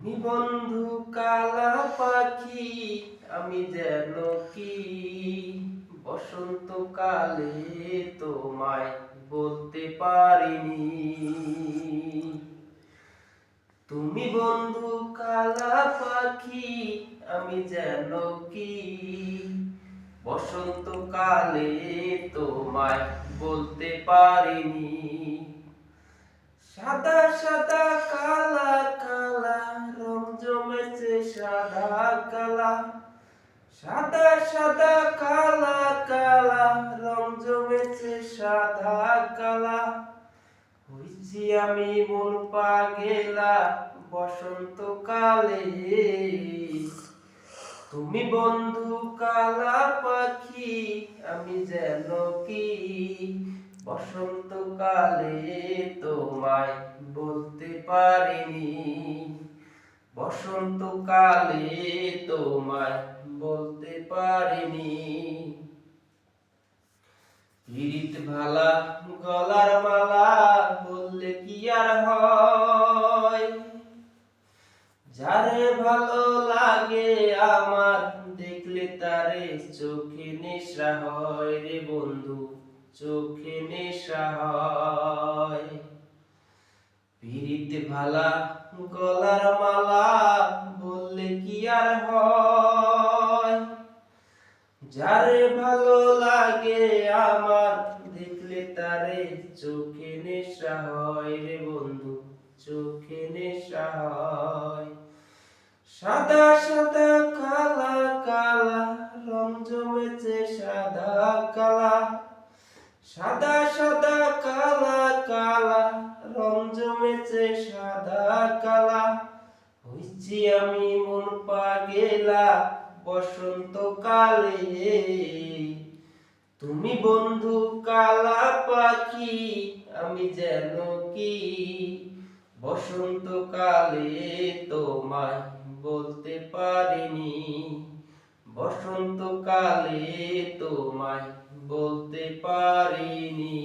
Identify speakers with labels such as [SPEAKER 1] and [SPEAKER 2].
[SPEAKER 1] তুমি বন্ধু কালা পাখি, আমি যেন কি বসন্তকালে তোমায় বলতে পারিনি। তুমি বন্ধু কালা পাখি, আমি যেন কি বসন্তকালে তোমায় বলতে পারিনি। সাদা সাদা কালা কালা রং জমেছে সাদা কালা, সাদা সাদা কালা কালা রং জমেছে সাদা কালা। হইছি আমি মন পাগেলা বসন্তকালে। তুমি বন্ধু কালা পাখি, আমি যেন কি বসন্তকালে তোমায় বলতে পারিনি। বসন্তকালে তোমায় বলতে পারিনি। পিরিত ভালা গলার মালা বললে কি আর হয়, যারে ভালো লাগে আমার দেখলে তারে চোখে নেশা হয় রে বন্ধু, চোখে নেশা হয়। পিরিত ভালা গলার মালা বললে কি আর হয়, যারে ভালো লাগে আমার দেখলে তারে চোখে নেশা হয় রে বন্ধু, চোখে নেশা হয়। সাদা সাদা কালা কালা রং জমেছে সাদা কালা, সাদা সাদা কালা কালা রং জমেছে সাদা কালা। হইছি আমি মন পাগেলা বসন্তকালে। তুমি বন্ধু কালা পাখি, আমি যেন কি বসন্তকালে তোমায় বলতে পারিনি। বসন্তকালে তোমায় বলতে পারিনি।